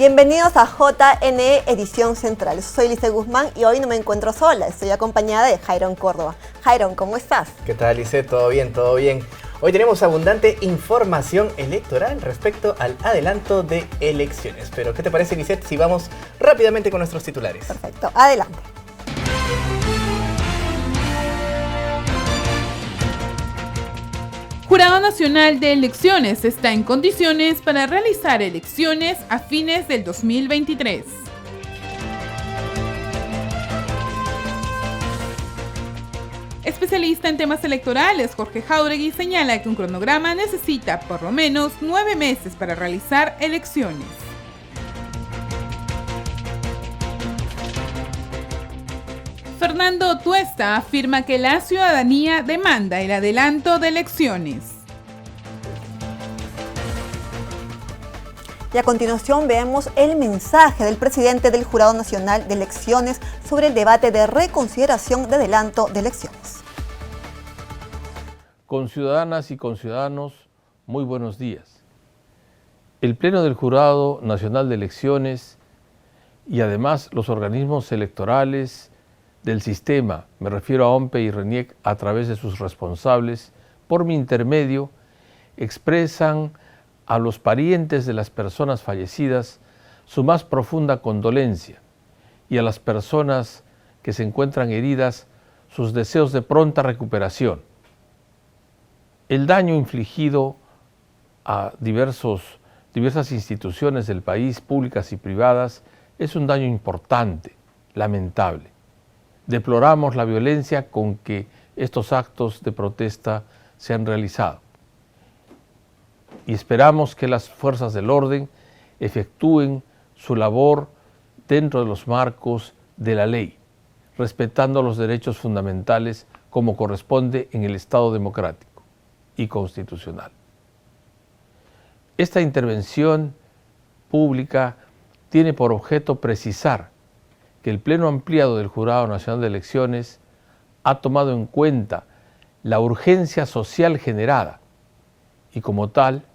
Bienvenidos a JNE Edición Central. Soy Lice Guzmán y hoy no me encuentro sola, estoy acompañada de Jairon Córdoba. Jairon, ¿cómo estás? ¿Qué tal, Lice? ¿Todo bien? ¿Todo bien? Hoy tenemos abundante información electoral respecto al adelanto de elecciones. Pero, ¿qué te parece, Lisette, si vamos rápidamente con nuestros titulares? Perfecto, adelante. Jurado Nacional de Elecciones está en condiciones para realizar elecciones a fines del 2023. Especialista en temas electorales, Jorge Jáuregui, señala que un cronograma necesita por lo menos 9 meses para realizar elecciones. Fernando Tuesta afirma que la ciudadanía demanda el adelanto de elecciones. Y a continuación vemos el mensaje del presidente del Jurado Nacional de Elecciones sobre el debate de reconsideración de adelanto de elecciones. Conciudadanas y conciudadanos, muy buenos días. El Pleno del Jurado Nacional de Elecciones y además los organismos electorales del sistema, me refiero a OMPE y RENIEC a través de sus responsables, por mi intermedio, expresan a los parientes de las personas fallecidas su más profunda condolencia y a las personas que se encuentran heridas sus deseos de pronta recuperación. El daño infligido a diversas instituciones del país, públicas y privadas, es un daño importante, lamentable. Deploramos la violencia con que estos actos de protesta se han realizado y esperamos que las fuerzas del orden efectúen su labor dentro de los marcos de la ley, respetando los derechos fundamentales como corresponde en el Estado democrático y constitucional. Esta intervención pública tiene por objeto precisar que el Pleno ampliado del Jurado Nacional de Elecciones ha tomado en cuenta la urgencia social generada y como tal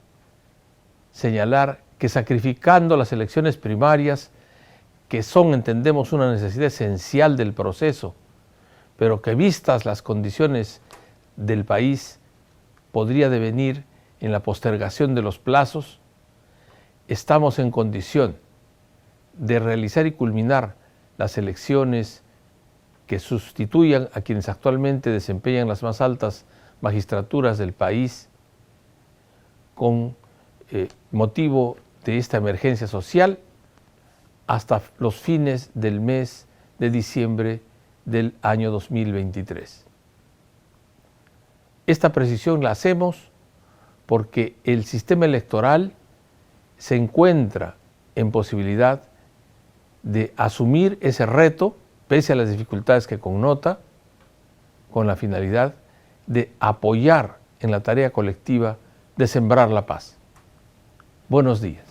señalar que sacrificando las elecciones primarias, que son, entendemos, una necesidad esencial del proceso, pero que vistas las condiciones del país podría devenir en la postergación de los plazos, estamos en condición de realizar y culminar las elecciones que sustituyan a quienes actualmente desempeñan las más altas magistraturas del país con motivo de esta emergencia social hasta los fines del mes de diciembre del año 2023. Esta precisión la hacemos porque el sistema electoral se encuentra en posibilidad de asumir ese reto, pese a las dificultades que connota, con la finalidad de apoyar en la tarea colectiva de sembrar la paz. Buenos días.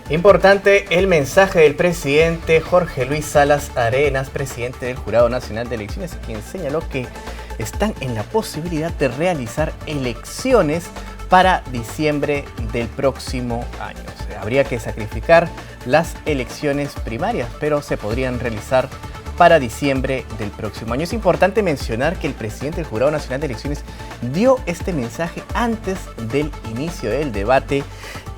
Importante el mensaje del presidente Jorge Luis Salas Arenas, presidente del Jurado Nacional de Elecciones, quien señaló que están en la posibilidad de realizar elecciones para diciembre del próximo año. O sea, habría que sacrificar las elecciones primarias, pero se podrían realizar para diciembre del próximo año. Es importante mencionar que el presidente del Jurado Nacional de Elecciones dio este mensaje antes del inicio del debate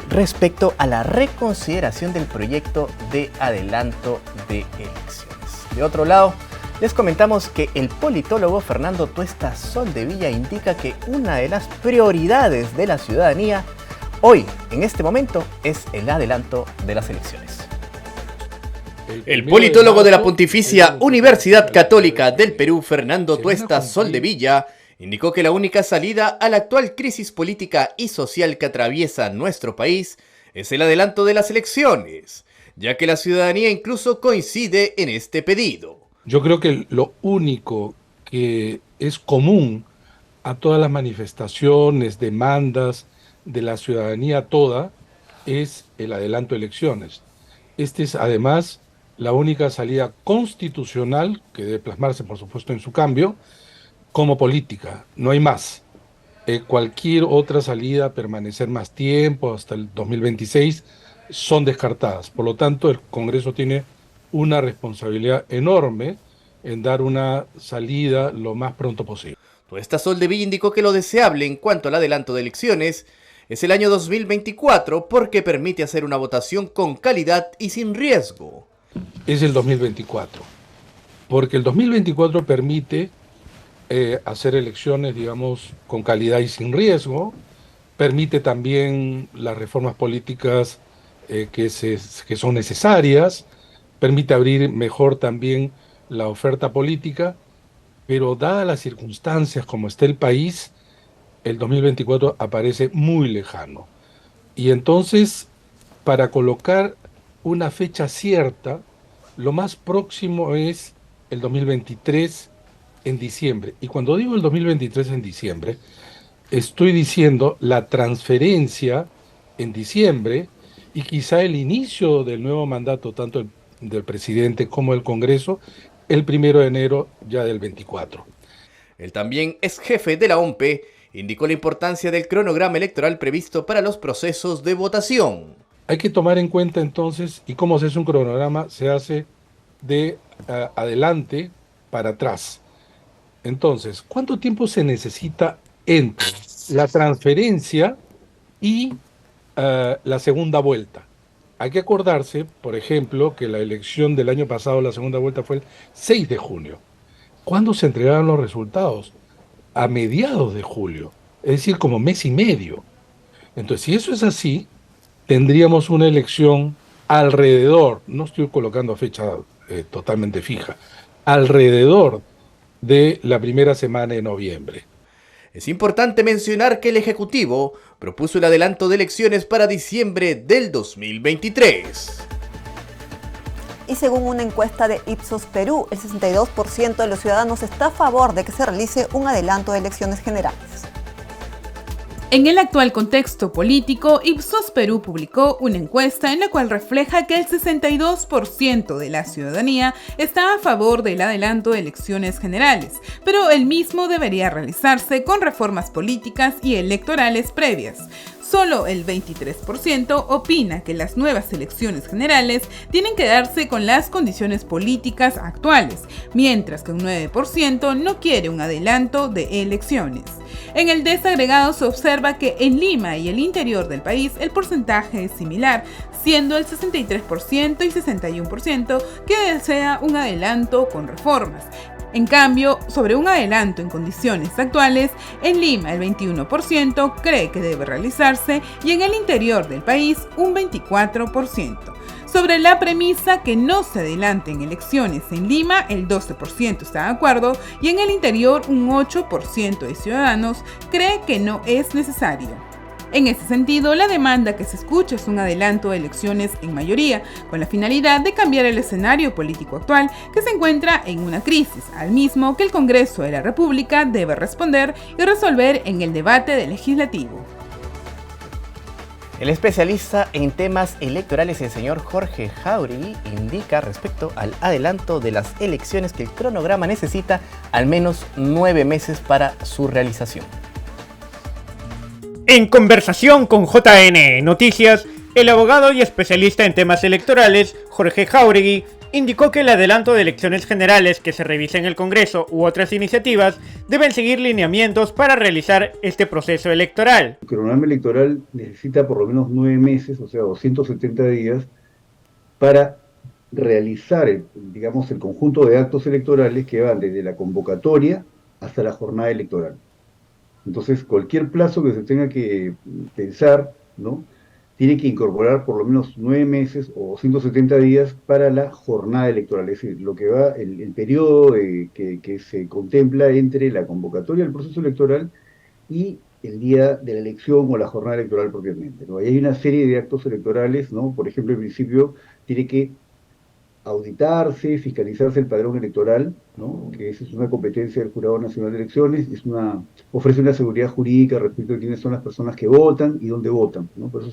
respecto a la reconsideración del proyecto de adelanto de elecciones. De otro lado, les comentamos que el politólogo Fernando Tuesta Soldevilla indica que una de las prioridades de la ciudadanía hoy, en este momento, es el adelanto de las elecciones. El politólogo de la Pontificia Universidad Católica del Perú, Fernando Tuesta Soldevilla, indicó que la única salida a la actual crisis política y social que atraviesa nuestro país es el adelanto de las elecciones, ya que la ciudadanía incluso coincide en este pedido. Yo creo que lo único que es común a todas las manifestaciones, demandas de la ciudadanía toda, es el adelanto de elecciones. Este es además la única salida constitucional, que debe plasmarse por supuesto en su cambio, como política, no hay más. Cualquier otra salida, permanecer más tiempo, hasta el 2026, son descartadas. Por lo tanto, el Congreso tiene una responsabilidad enorme en dar una salida lo más pronto posible. Tuesta Soldevilla indicó que lo deseable en cuanto al adelanto de elecciones es el año 2024 porque permite hacer una votación con calidad y sin riesgo. Es el 2024, porque el 2024 permite hacer elecciones, digamos, con calidad y sin riesgo, permite también las reformas políticas que son necesarias, permite abrir mejor también la oferta política, pero dadas las circunstancias como está el país, el 2024 aparece muy lejano. Y entonces, para colocar una fecha cierta, lo más próximo es el 2023 en diciembre. Y cuando digo el 2023 en diciembre, estoy diciendo la transferencia en diciembre y quizá el inicio del nuevo mandato, tanto del presidente como del Congreso, el 1 de enero ya del 24. El también ex jefe de la OMPE indicó la importancia del cronograma electoral previsto para los procesos de votación. Hay que tomar en cuenta entonces, y cómo se hace un cronograma, se hace de adelante para atrás. Entonces, ¿cuánto tiempo se necesita entre la transferencia y la segunda vuelta? Hay que acordarse, por ejemplo, que la elección del año pasado, la segunda vuelta fue el 6 de junio. ¿Cuándo se entregaron los resultados? A mediados de julio, es decir, como mes y medio. Entonces, si eso es así, tendríamos una elección alrededor, no estoy colocando fecha totalmente fija, alrededor de la primera semana de noviembre. Es importante mencionar que el Ejecutivo propuso el adelanto de elecciones para diciembre del 2023. Y según una encuesta de Ipsos Perú, el 62% de los ciudadanos está a favor de que se realice un adelanto de elecciones generales. En el actual contexto político, Ipsos Perú publicó una encuesta en la cual refleja que el 62% de la ciudadanía está a favor del adelanto de elecciones generales, pero el mismo debería realizarse con reformas políticas y electorales previas. Solo el 23% opina que las nuevas elecciones generales tienen que darse con las condiciones políticas actuales, mientras que un 9% no quiere un adelanto de elecciones. En el desagregado se observa que en Lima y el interior del país el porcentaje es similar, siendo el 63% y 61% que desea un adelanto con reformas. En cambio, sobre un adelanto en condiciones actuales, en Lima el 21% cree que debe realizarse y en el interior del país un 24%. Sobre la premisa que no se adelanten elecciones en Lima, el 12% está de acuerdo y en el interior un 8% de ciudadanos cree que no es necesario. En ese sentido, la demanda que se escucha es un adelanto de elecciones en mayoría, con la finalidad de cambiar el escenario político actual que se encuentra en una crisis, al mismo que el Congreso de la República debe responder y resolver en el debate del legislativo. El especialista en temas electorales, el señor Jorge Jáuregui, indica respecto al adelanto de las elecciones que el cronograma necesita al menos 9 meses para su realización. En conversación con JN Noticias, el abogado y especialista en temas electorales, Jorge Jáuregui, indicó que el adelanto de elecciones generales que se revise en el Congreso u otras iniciativas deben seguir lineamientos para realizar este proceso electoral. El cronograma electoral necesita por lo menos 9 meses, o sea, 270 días, para realizar, el conjunto de actos electorales que van desde la convocatoria hasta la jornada electoral. Entonces, cualquier plazo que se tenga que pensar, ¿no?, tiene que incorporar por lo menos 9 meses o 170 días para la jornada electoral, es decir, lo que va, el periodo que se contempla entre la convocatoria del proceso electoral y el día de la elección o la jornada electoral propiamente, ¿no? Ahí hay una serie de actos electorales, ¿no? Por ejemplo, en principio tiene que auditarse, fiscalizarse el padrón electoral, ¿no?, que esa es una competencia del Jurado Nacional de Elecciones, ofrece una seguridad jurídica respecto de quiénes son las personas que votan y dónde votan, ¿no? Por eso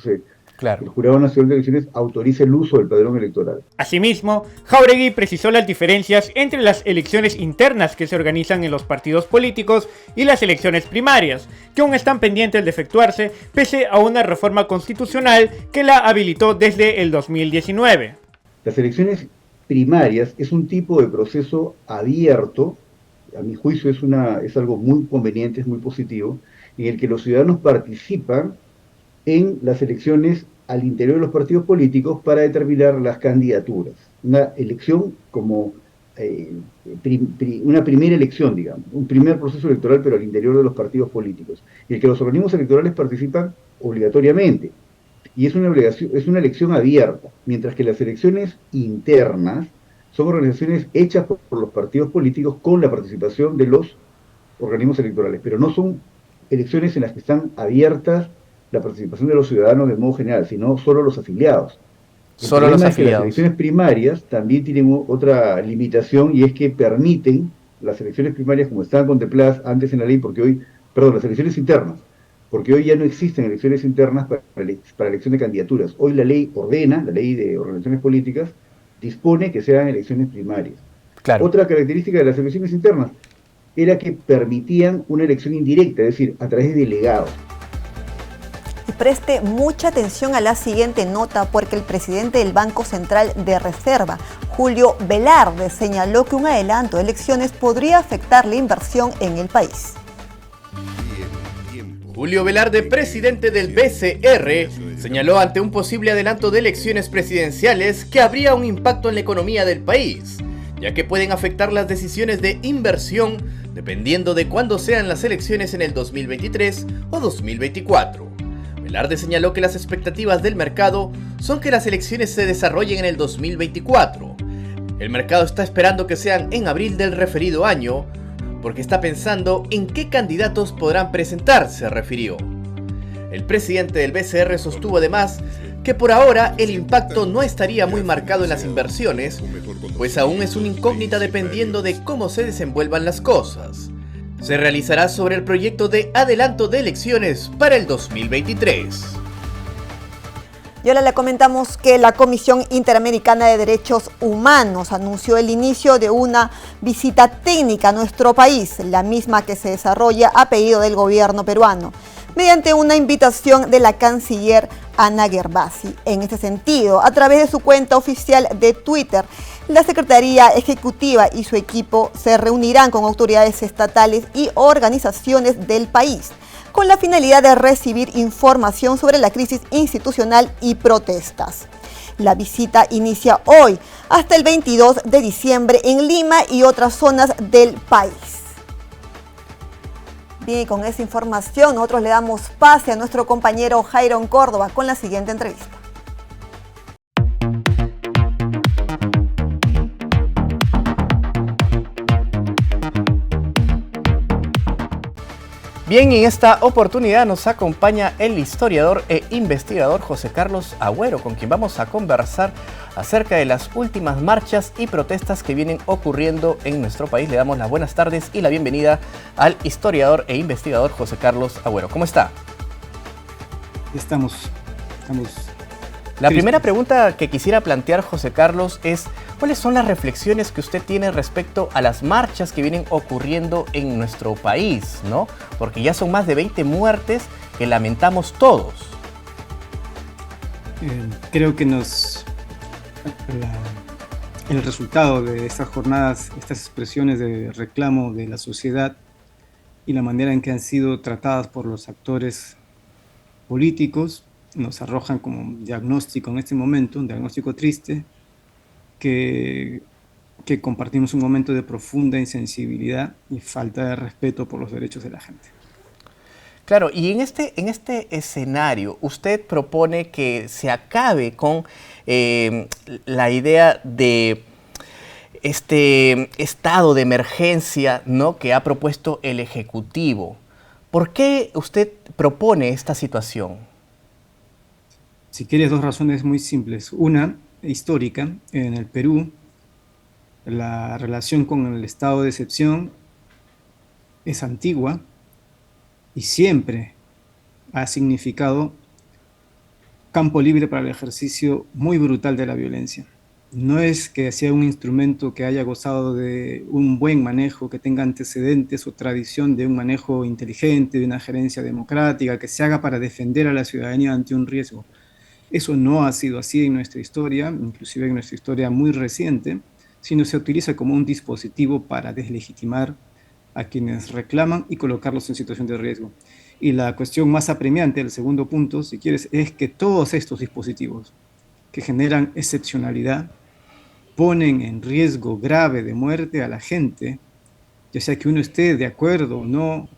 El Jurado Nacional de Elecciones autoriza el uso del padrón electoral. Asimismo, Jáuregui precisó las diferencias entre las elecciones internas que se organizan en los partidos políticos y las elecciones primarias, que aún están pendientes de efectuarse pese a una reforma constitucional que la habilitó desde el 2019. Las elecciones primarias es un tipo de proceso abierto, a mi juicio es algo muy conveniente, es muy positivo, en el que los ciudadanos participan en las elecciones al interior de los partidos políticos para determinar las candidaturas. Una elección como una primera elección, digamos, un primer proceso electoral, pero al interior de los partidos políticos, en el que los organismos electorales participan obligatoriamente. Y es una elección abierta, mientras que las elecciones internas son organizaciones hechas por los partidos políticos con la participación de los organismos electorales, pero no son elecciones en las que están abiertas la participación de los ciudadanos de modo general, sino solo los afiliados. Solo los afiliados. Las elecciones primarias también tienen otra limitación, y es que permiten las elecciones primarias como estaban contempladas antes en la ley, las elecciones internas, porque hoy ya no existen elecciones internas para elección de candidaturas. Hoy la ley la ley de organizaciones políticas, dispone que sean elecciones primarias. Claro. Otra característica de las elecciones internas era que permitían una elección indirecta, es decir, a través de delegados. Y preste mucha atención a la siguiente nota, porque el presidente del Banco Central de Reserva, Julio Velarde, señaló que un adelanto de elecciones podría afectar la inversión en el país. Julio Velarde, presidente del BCR, señaló ante un posible adelanto de elecciones presidenciales que habría un impacto en la economía del país, ya que pueden afectar las decisiones de inversión dependiendo de cuándo sean las elecciones en el 2023 o 2024. Velarde señaló que las expectativas del mercado son que las elecciones se desarrollen en el 2024. El mercado está esperando que sean en abril del referido año, porque está pensando en qué candidatos podrán presentarse, refirió. El presidente del BCR sostuvo además que por ahora el impacto no estaría muy marcado en las inversiones, pues aún es una incógnita dependiendo de cómo se desenvuelvan las cosas. Se realizará sobre el proyecto de adelanto de elecciones para el 2023. Y ahora le comentamos que la Comisión Interamericana de Derechos Humanos anunció el inicio de una visita técnica a nuestro país, la misma que se desarrolla a pedido del gobierno peruano, mediante una invitación de la canciller Ana Gervasi. En este sentido, a través de su cuenta oficial de Twitter, la Secretaría Ejecutiva y su equipo se reunirán con autoridades estatales y organizaciones del país, con la finalidad de recibir información sobre la crisis institucional y protestas. La visita inicia hoy hasta el 22 de diciembre en Lima y otras zonas del país. Bien, y con esa información nosotros le damos pase a nuestro compañero Jairon Córdoba con la siguiente entrevista. Bien, y en esta oportunidad nos acompaña el historiador e investigador José Carlos Agüero, con quien vamos a conversar acerca de las últimas marchas y protestas que vienen ocurriendo en nuestro país. Le damos las buenas tardes y la bienvenida al historiador e investigador José Carlos Agüero. ¿Cómo está? Estamos. La primera pregunta que quisiera plantear, José Carlos, es ¿cuáles son las reflexiones que usted tiene respecto a las marchas que vienen ocurriendo en nuestro país, ¿no? Porque ya son más de 20 muertes que lamentamos todos. Creo que el resultado de estas jornadas, estas expresiones de reclamo de la sociedad y la manera en que han sido tratadas por los actores políticos nos arrojan como un diagnóstico en este momento, un diagnóstico triste, que compartimos un momento de profunda insensibilidad y falta de respeto por los derechos de la gente. Claro, y en este escenario, usted propone que se acabe con la idea de este estado de emergencia, ¿no?, que ha propuesto el Ejecutivo. ¿Por qué usted propone esta situación? Si quieres, dos razones muy simples. Una, histórica. En el Perú, la relación con el estado de excepción es antigua y siempre ha significado campo libre para el ejercicio muy brutal de la violencia. No es que sea un instrumento que haya gozado de un buen manejo, que tenga antecedentes o tradición de un manejo inteligente, de una gerencia democrática, que se haga para defender a la ciudadanía ante un riesgo. Eso no ha sido así en nuestra historia, inclusive en nuestra historia muy reciente, sino se utiliza como un dispositivo para deslegitimar a quienes reclaman y colocarlos en situación de riesgo. Y la cuestión más apremiante, el segundo punto, si quieres, es que todos estos dispositivos que generan excepcionalidad ponen en riesgo grave de muerte a la gente, ya sea que uno esté de acuerdo o no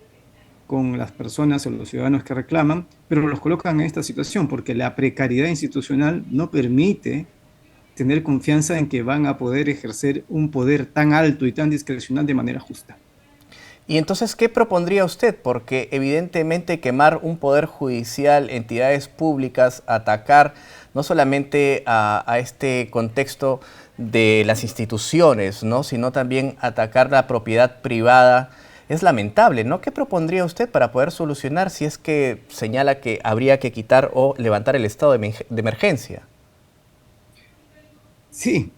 con las personas o los ciudadanos que reclaman, pero los colocan en esta situación porque la precariedad institucional no permite tener confianza en que van a poder ejercer un poder tan alto y tan discrecional de manera justa. Y entonces, ¿qué propondría usted? Porque evidentemente quemar un poder judicial, entidades públicas, atacar no solamente a este contexto de las instituciones, ¿no?, sino también atacar la propiedad privada, es lamentable, ¿no? ¿Qué propondría usted para poder solucionar si es que señala que habría que quitar o levantar el estado de emergencia? Sí,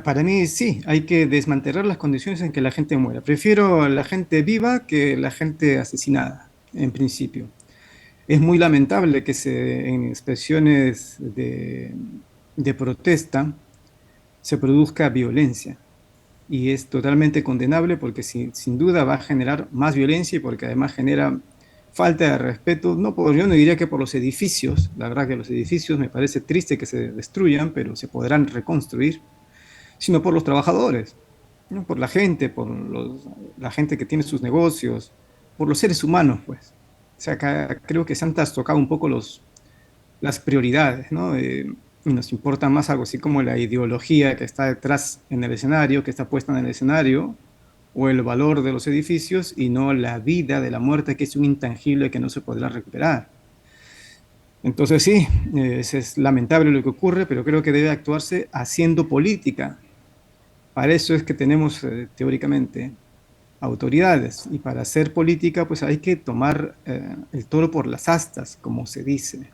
para mí sí, hay que desmantelar las condiciones en que la gente muera. Prefiero a la gente viva que la gente asesinada, en principio. Es muy lamentable que en expresiones de protesta se produzca violencia. Y es totalmente condenable porque sin duda va a generar más violencia y porque además genera falta de respeto. Yo no diría que por los edificios, la verdad que los edificios me parece triste que se destruyan, pero se podrán reconstruir, sino por los trabajadores, ¿no? Por la gente, la gente que tiene sus negocios, por los seres humanos, pues. O sea, creo que se han trastocado un poco las prioridades, ¿no? Nos importa más algo así como la ideología que está detrás en el escenario, que está puesta en el escenario, o el valor de los edificios, y no la vida de la muerte, que es un intangible que no se podrá recuperar. Entonces sí, es lamentable lo que ocurre, pero creo que debe actuarse haciendo política. Para eso es que tenemos teóricamente autoridades, y para hacer política pues hay que tomar el toro por las astas, como se dice.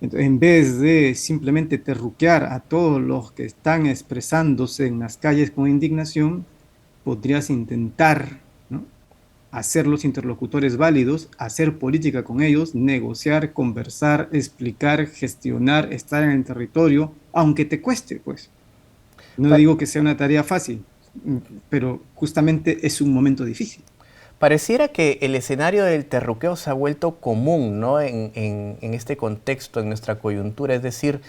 Entonces, en vez de simplemente terruquear a todos los que están expresándose en las calles con indignación, podrías intentar, ¿no?, hacerlos interlocutores válidos, hacer política con ellos, negociar, conversar, explicar, gestionar, estar en el territorio, aunque te cueste, pues. No digo que sea una tarea fácil, pero justamente es un momento difícil. Pareciera que el escenario del terruqueo se ha vuelto común, ¿no?, en este contexto, en nuestra coyuntura. Es decir,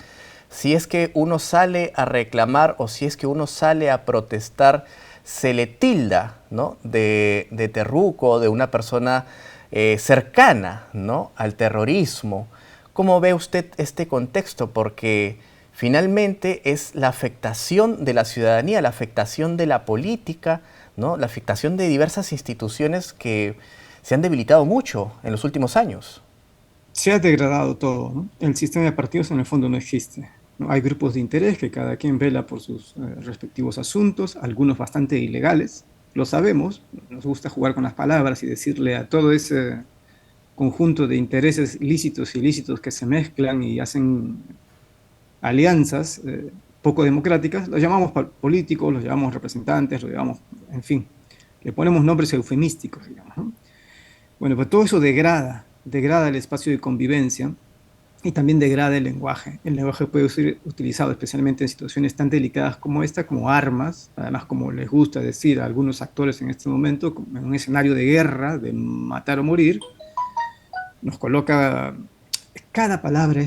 si es que uno sale a reclamar o si es que uno sale a protestar, se le tilda, ¿no?, de terruco, de una persona cercana, ¿no?, al terrorismo. ¿Cómo ve usted este contexto? Porque finalmente es la afectación de la ciudadanía, la afectación de la política, ¿no?, la afectación de diversas instituciones que se han debilitado mucho en los últimos años. Se ha degradado todo, ¿no? El sistema de partidos en el fondo no existe, ¿no? Hay grupos de interés que cada quien vela por sus respectivos asuntos, algunos bastante ilegales, lo sabemos, nos gusta jugar con las palabras y decirle a todo ese conjunto de intereses lícitos e ilícitos que se mezclan y hacen alianzas poco democráticas, los llamamos políticos, los llamamos representantes, los llamamos, en fin, le ponemos nombres eufemísticos, digamos, ¿no? Bueno, pues todo eso degrada el espacio de convivencia y también degrada el lenguaje. El lenguaje puede ser utilizado especialmente en situaciones tan delicadas como esta, como armas, además, como les gusta decir a algunos actores en este momento, como en un escenario de guerra, de matar o morir, nos coloca, cada palabra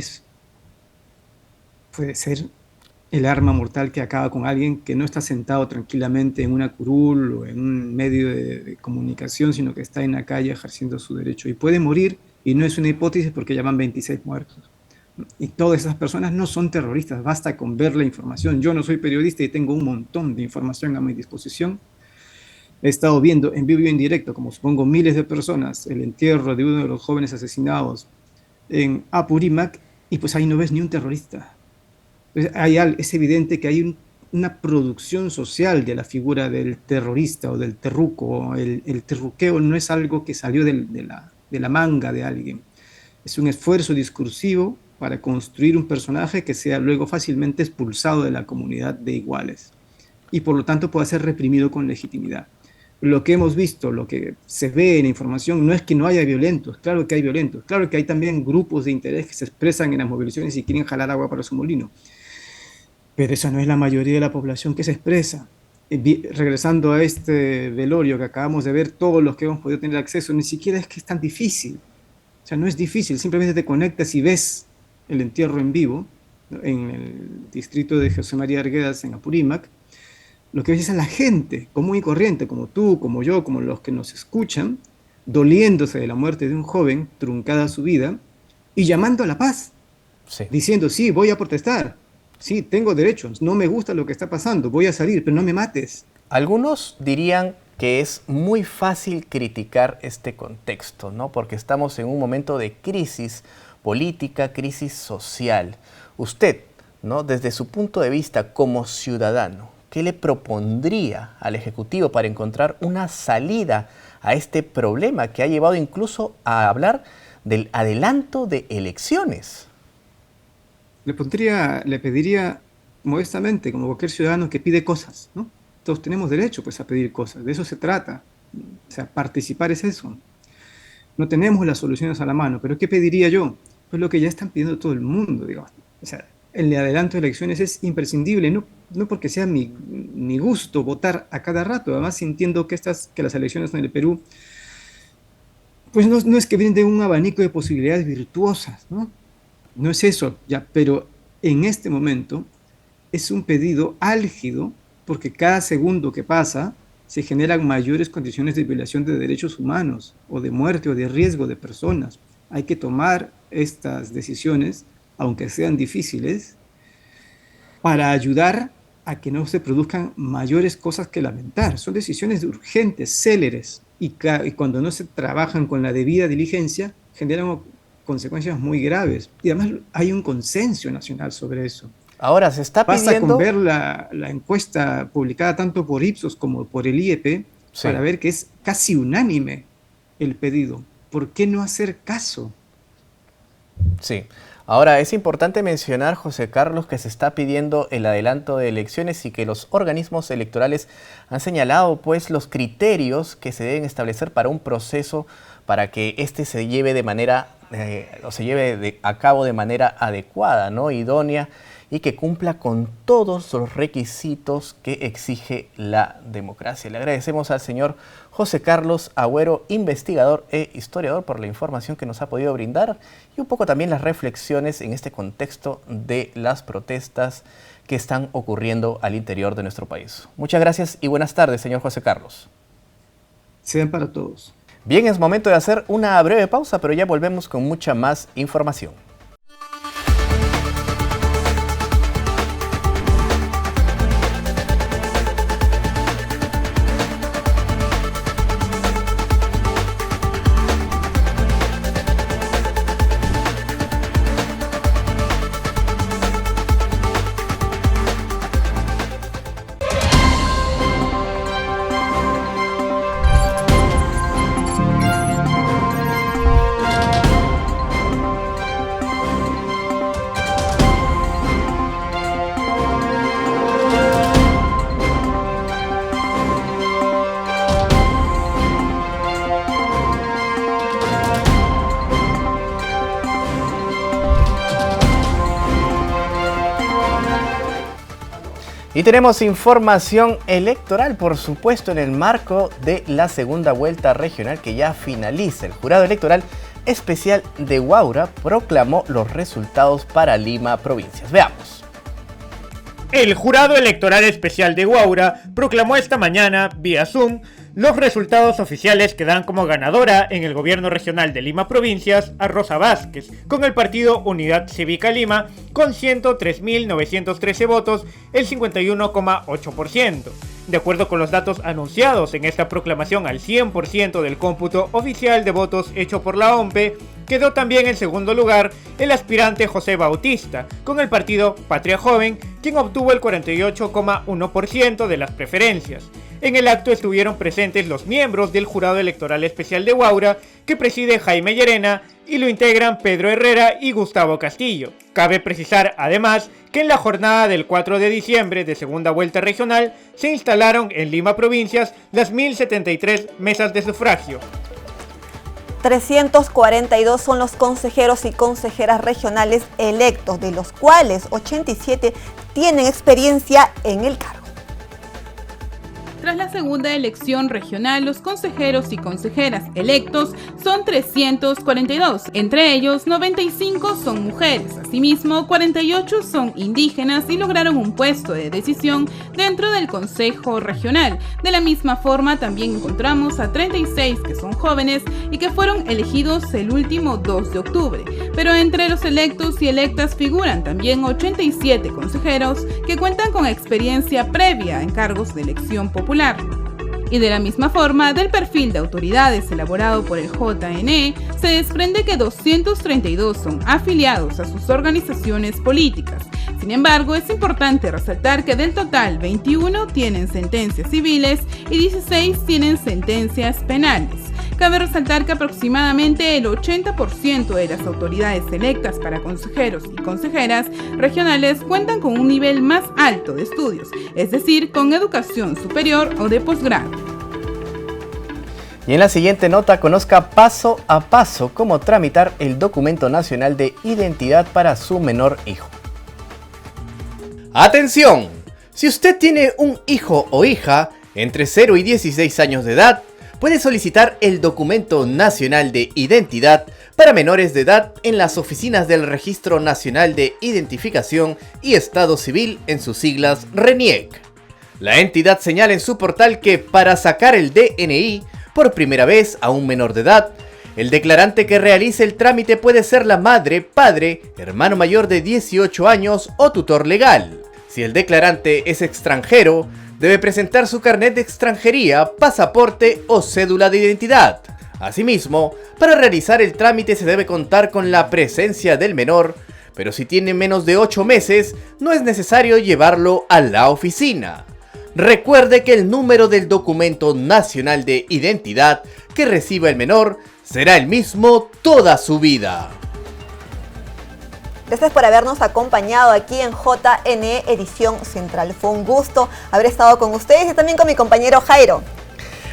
puede ser el arma mortal que acaba con alguien que no está sentado tranquilamente en una curul o en un medio de comunicación, sino que está en la calle ejerciendo su derecho. Y puede morir, y no es una hipótesis porque ya van 26 muertos. Y todas esas personas no son terroristas, basta con ver la información. Yo no soy periodista y tengo un montón de información a mi disposición. He estado viendo en vivo y en directo, como supongo miles de personas, el entierro de uno de los jóvenes asesinados en Apurímac, y pues ahí no ves ni un terrorista. Entonces, es evidente que hay una producción social de la figura del terrorista o del terruco. El terruqueo no es algo que salió de la manga de alguien. Es un esfuerzo discursivo para construir un personaje que sea luego fácilmente expulsado de la comunidad de iguales y por lo tanto pueda ser reprimido con legitimidad. Lo que hemos visto, lo que se ve en la información, no es que no haya violentos, claro que hay violentos, claro que hay también grupos de interés que se expresan en las movilizaciones y quieren jalar agua para su molino, pero esa no es la mayoría de la población que se expresa. Regresando a este velorio que acabamos de ver, todos los que hemos podido tener acceso, ni siquiera es que es tan difícil, o sea, no es difícil, simplemente te conectas y ves el entierro en vivo, ¿no? En el distrito de José María Arguedas, en Apurímac. Lo que ves es a la gente común y corriente, como tú, como yo, como los que nos escuchan, doliéndose de la muerte de un joven, truncada su vida, y llamando a la paz, Sí. diciendo, sí, voy a protestar, sí, tengo derechos, no me gusta lo que está pasando, voy a salir, pero no me mates. Algunos dirían que es muy fácil criticar este contexto, ¿no? Porque estamos en un momento de crisis política, crisis social. Usted, ¿no? Desde su punto de vista como ciudadano, ¿qué le propondría al Ejecutivo para encontrar una salida a este problema que ha llevado incluso a hablar del adelanto de elecciones? Le pediría modestamente, como cualquier ciudadano que pide cosas, ¿no? Todos tenemos derecho, pues, a pedir cosas, de eso se trata. O sea, participar es eso. No tenemos las soluciones a la mano, pero ¿qué pediría yo? Pues lo que ya están pidiendo todo el mundo, digamos. O sea, el adelanto de elecciones es imprescindible, no porque sea mi gusto votar a cada rato, además entiendo que las elecciones en el Perú, pues no es que brinden un abanico de posibilidades virtuosas, ¿no? No es eso, ya, pero en este momento es un pedido álgido porque cada segundo que pasa se generan mayores condiciones de violación de derechos humanos o de muerte o de riesgo de personas. Hay que tomar estas decisiones, aunque sean difíciles, para ayudar a que no se produzcan mayores cosas que lamentar. Son decisiones urgentes, céleres, y cuando no se trabajan con la debida diligencia, generan consecuencias muy graves. Y además hay un consenso nacional sobre eso. Ahora se está Basta pidiendo... con ver la encuesta publicada tanto por Ipsos como por el IEP, sí, para ver que es casi unánime el pedido. ¿Por qué no hacer caso? Sí. Ahora, es importante mencionar, José Carlos, que se está pidiendo el adelanto de elecciones y que los organismos electorales han señalado, pues, los criterios que se deben establecer para un proceso para que éste se lleve de manera, a cabo de manera adecuada, ¿no? Idónea, y que cumpla con todos los requisitos que exige la democracia. Le agradecemos al señor José Carlos Agüero, investigador e historiador, por la información que nos ha podido brindar y un poco también las reflexiones en este contexto de las protestas que están ocurriendo al interior de nuestro país. Muchas gracias y buenas tardes, señor José Carlos. Sean para todos. Bien, es momento de hacer una breve pausa, pero ya volvemos con mucha más información. Y tenemos información electoral, por supuesto, en el marco de la segunda vuelta regional que ya finaliza. El Jurado Electoral Especial de Huaura proclamó los resultados para Lima Provincias. Veamos. El Jurado Electoral Especial de Huaura proclamó esta mañana, vía Zoom, los resultados oficiales que dan como ganadora en el gobierno regional de Lima Provincias a Rosa Vázquez, con el partido Unidad Cívica Lima, con 103.913 votos, el 51,8%. De acuerdo con los datos anunciados en esta proclamación al 100% del cómputo oficial de votos hecho por la OMPE, quedó también en segundo lugar el aspirante José Bautista, con el partido Patria Joven, quien obtuvo el 48,1% de las preferencias. En el acto estuvieron presentes los miembros del Jurado Electoral Especial de Huaura, que preside Jaime Llerena, y lo integran Pedro Herrera y Gustavo Castillo. Cabe precisar, además, que en la jornada del 4 de diciembre de segunda vuelta regional se instalaron en Lima Provincias las 1073 mesas de sufragio. 342 son los consejeros y consejeras regionales electos, de los cuales 87 tienen experiencia en el cargo. Tras la segunda elección regional, los consejeros y consejeras electos son 342. Entre ellos, 95 son mujeres. Asimismo, 48 son indígenas y lograron un puesto de decisión dentro del Consejo Regional. De la misma forma, también encontramos a 36 que son jóvenes y que fueron elegidos el último 2 de octubre. Pero entre los electos y electas figuran también 87 consejeros que cuentan con experiencia previa en cargos de elección popular. Y de la misma forma, del perfil de autoridades elaborado por el JNE, se desprende que 232 son afiliados a sus organizaciones políticas. Sin embargo, es importante resaltar que del total, 21 tienen sentencias civiles y 16 tienen sentencias penales. Cabe resaltar que aproximadamente el 80% de las autoridades electas para consejeros y consejeras regionales cuentan con un nivel más alto de estudios, es decir, con educación superior o de posgrado. Y en la siguiente nota, conozca paso a paso cómo tramitar el documento nacional de identidad para su menor hijo. ¡Atención! Si usted tiene un hijo o hija entre 0 y 16 años de edad, puede solicitar el documento nacional de identidad para menores de edad en las oficinas del Registro Nacional de Identificación y Estado Civil, en sus siglas RENIEC. La entidad señala en su portal que para sacar el DNI por primera vez a un menor de edad, el declarante que realice el trámite puede ser la madre, padre, hermano mayor de 18 años o tutor legal. Si el declarante es extranjero, debe presentar su carnet de extranjería, pasaporte o cédula de identidad. Asimismo, para realizar el trámite se debe contar con la presencia del menor, pero si tiene menos de 8 meses, no es necesario llevarlo a la oficina. Recuerde que el número del documento nacional de identidad que reciba el menor será el mismo toda su vida. Gracias por habernos acompañado aquí en JNE Edición Central. Fue un gusto haber estado con ustedes y también con mi compañero Jairo.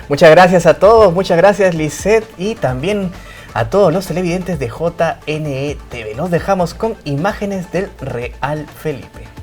Muchas gracias a todos, muchas gracias Lisette y también a todos los televidentes de JNE TV. Nos dejamos con imágenes del Real Felipe.